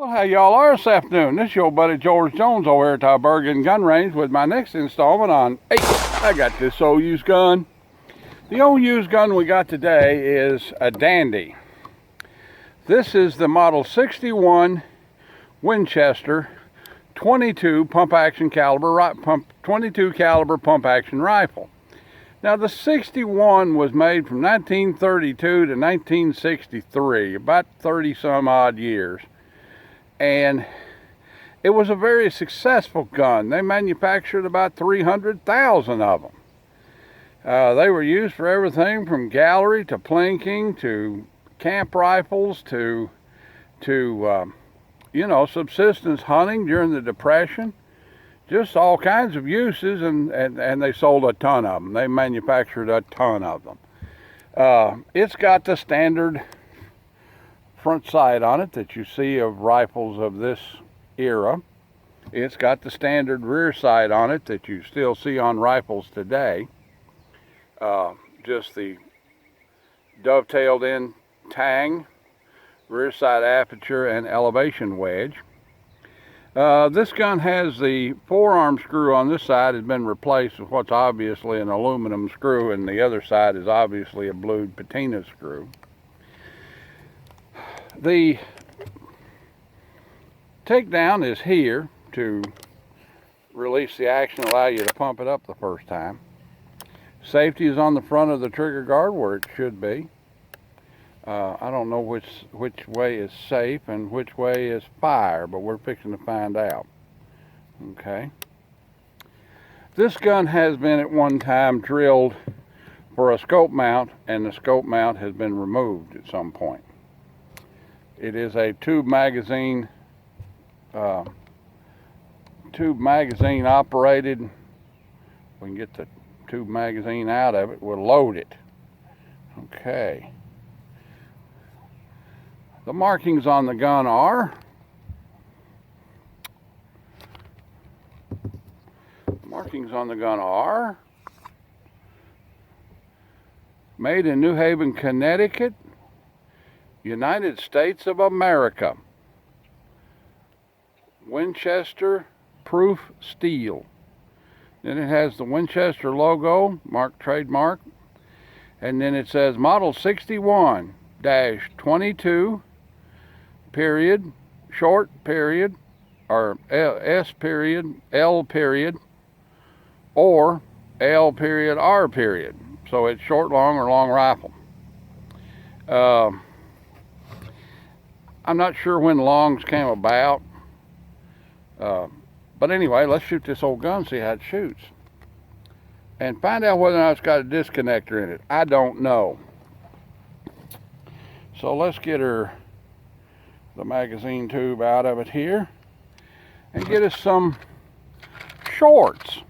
Well, how y'all are this afternoon? This is your buddy George Jones over here at our Bergen Gun Range with my next installment on, hey, I got this old used gun. The old used gun we got today is a dandy. This is the model 61 Winchester 22 pump action caliber 22 caliber pump action rifle. Now the 61 was made from 1932 to 1963, about 30 some odd years. And it was a very successful gun. They manufactured about 300,000 of them. They were used for everything from gallery to plinking to camp rifles to subsistence hunting during the Depression. Just all kinds of uses, and they sold a ton of them. They manufactured a ton of them. It's got the standard front sight on it that you see of rifles of this era. It's got the standard rear sight on it that you still see on rifles today. Just the dovetailed in tang, rear sight aperture, and elevation wedge. This gun has the forearm screw on this side has been replaced with what's obviously an aluminum screw, and the other side is obviously a blued patina screw. The takedown is here to release the action, allow you to pump it up the first time. Safety is on the front of the trigger guard where it should be. I don't know which way is safe and which way is fire, but we're fixing to find out. Okay. This gun has been at one time drilled for a scope mount, and the scope mount has been removed at some point. It is a tube magazine operated. We can get the tube magazine out of it, we'll load it. Okay. The markings on the gun are made in New Haven, Connecticut, United States of America. Winchester proof steel. Then it has the Winchester logo, trademark. And then it says model 61-22 period, short period, or S period, L period, or L period, R period. So it's short, long, or long rifle. I'm not sure when longs came about. But anyway, let's shoot this old gun, see how it shoots. And find out whether or not it's got a disconnector in it. I don't know. So let's get the magazine tube out of it here and get us some shorts.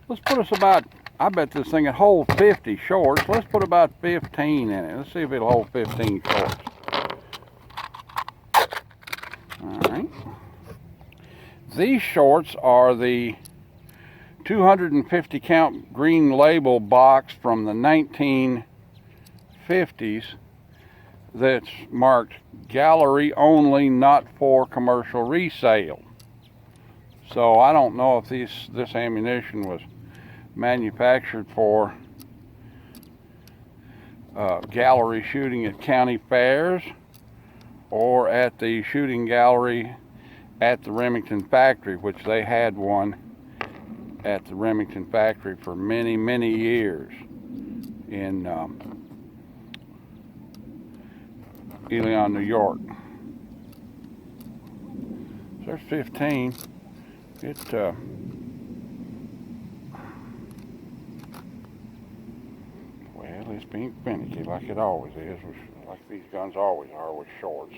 Let's put us about, I bet this thing will hold 50 shorts. Let's put about 15 in it. Let's see if it'll hold 15 shorts. All right. These shorts are the 250 count green label box from the 1950s that's marked gallery only, not for commercial resale. So I don't know if this ammunition was manufactured for gallery shooting at county fairs or at the shooting gallery at the Remington factory, which they had one at the Remington factory for many, many years in Elion, New York. So there's 15. Well, it's being finicky like it always is, like these guns always are with shorts.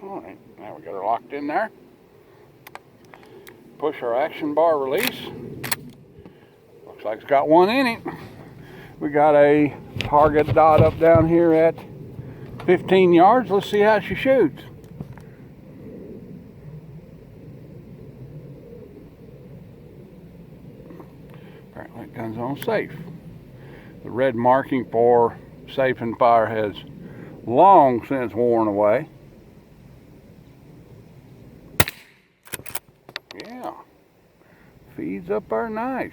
All right, now we got her locked in there. Push our action bar release. Looks like it's got one in it. We got a target dot up down here at 15 yards. Let's see how she shoots. Apparently the gun's on safe. The red marking for safe and fire has long since worn away. Feeds up there nice.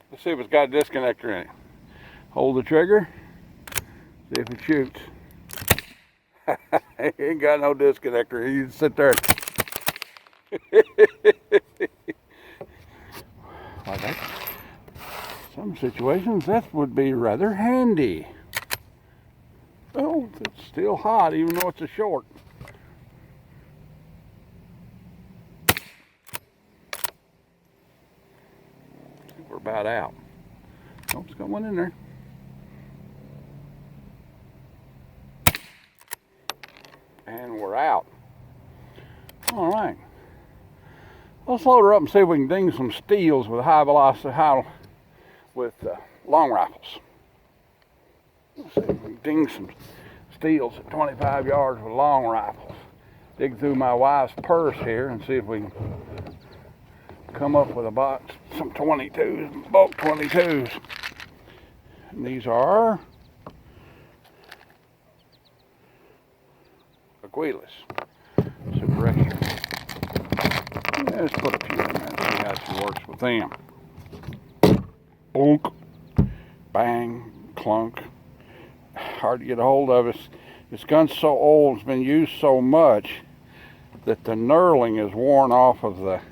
Let's see if it's got a disconnector in it. Hold the trigger, see if it shoots. It ain't got no disconnector. You sit there. Like that. Some situations that would be rather handy. Oh, it's still hot even though it's a short. We're about out. Oh, it's got one in there. And we're out. All right. Let's load her up and see if we can ding some steels with high velocity, long rifles. Let's see if we can ding some steels at 25 yards with long rifles. Dig through my wife's purse here and see if we can come up with a box, some 22s, bulk 22s. And these are Aquilas, super extra. Let's put a few in there and see how she works with them. Bonk, bang, clunk. Hard to get a hold of. This gun's so old, it's been used so much that the knurling is worn off of the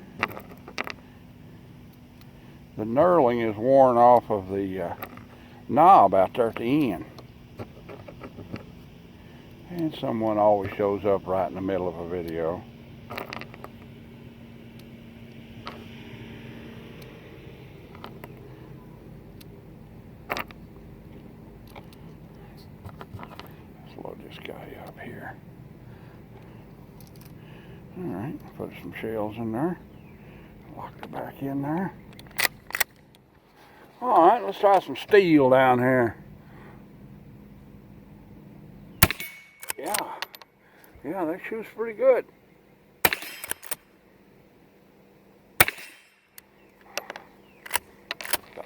knob out there at the end. And someone always shows up right in the middle of a video. Let's load this guy up here. Alright, put some shells in there. Lock it back in there. Alright, let's try some steel down here. Yeah, that shoots pretty good. The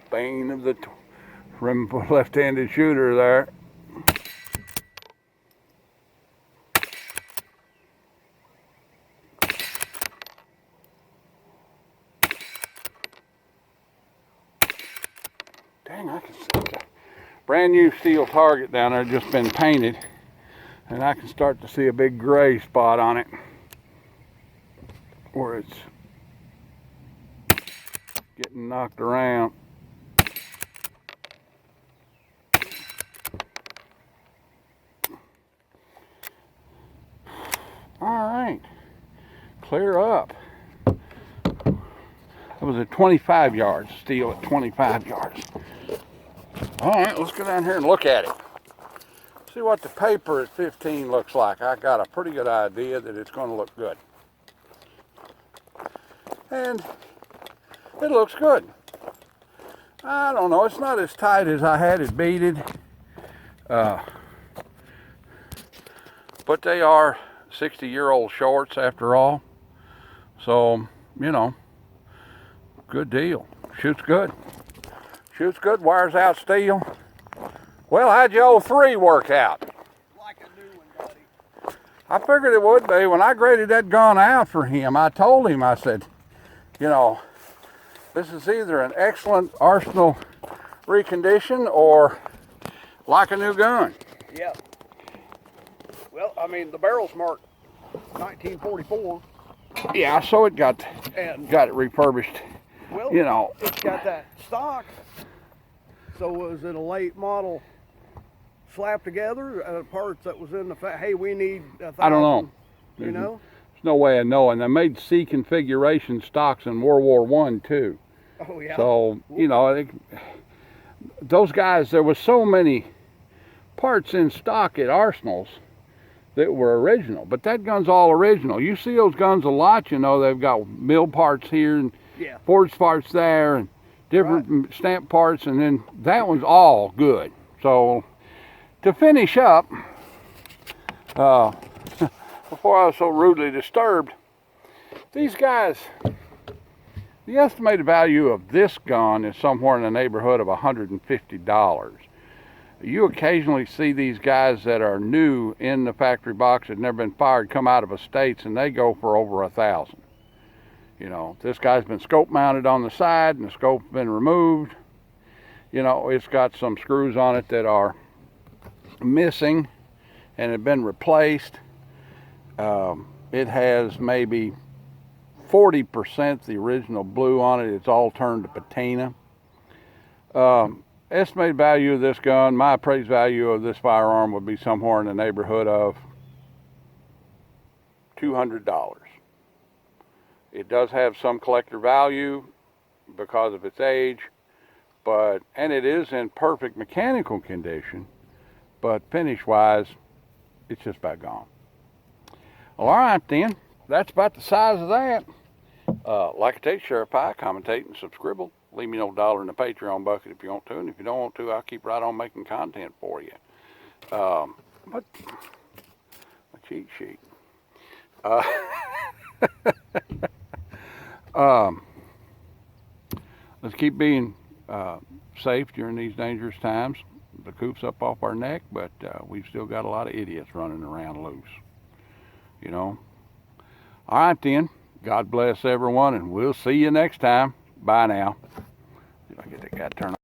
bane of the left-handed shooter there. Dang, I can see a brand new steel target down there, just been painted. And I can start to see a big gray spot on it where it's getting knocked around. All right, clear up. That was at 25 yards, steel at 25 yards. All right, let's go down here and look at it. See what the paper at 15 looks like. I got a pretty good idea that it's going to look good. And it looks good. I don't know, it's not as tight as I had it beaded. But they are 60-year-old shorts after all. So, you know, good deal. Shoots good. Shoots good, wires out steel. Well, how'd your 03 work out? Like a new one, buddy. I figured it would be. When I graded that gun out for him, I told him, I said, you know, this is either an excellent Arsenal recondition or like a new gun. Yeah. Well, I mean, the barrel's marked 1944. Yeah, so it got it refurbished. Well, you know, it's got that stock. So was it a late model slapped together parts that was in the hey, we need 1,000? I don't know. You know? There's no way of knowing. They made C configuration stocks in World War I too. Oh yeah. So you know, those guys. There was so many parts in stock at Arsenals that were original, but that gun's all original. You see those guns a lot. You know, they've got mill parts here and Yeah. forged parts there and different stamp parts, and then that one's all good. So to finish up, before I was so rudely disturbed, these guys, the estimated value of this gun is somewhere in the neighborhood of $150. You occasionally see these guys that are new in the factory box that never been fired come out of estates, and they go for over $1,000. You know, this guy's been scope mounted on the side and the scope's been removed. You know, it's got some screws on it that are missing and have been replaced. It has maybe 40% the original blue on it. It's all turned to patina. Estimated value of this gun, my appraised value of this firearm would be somewhere in the neighborhood of $200. It does have some collector value because of its age, and it is in perfect mechanical condition, but finish wise, it's just about gone. Well, all right then, that's about the size of that. Like I tell you, share a pie, commentate, and subscribe. Leave me no dollar in the Patreon bucket if you want to, and if you don't want to, I'll keep right on making content for you. But a cheat sheet. Let's keep being safe during these dangerous times. The coop's up off our neck, but we've still got a lot of idiots running around loose. You know. All right then. God bless everyone, and we'll see you next time. Bye now. See if I get that guy to turn on.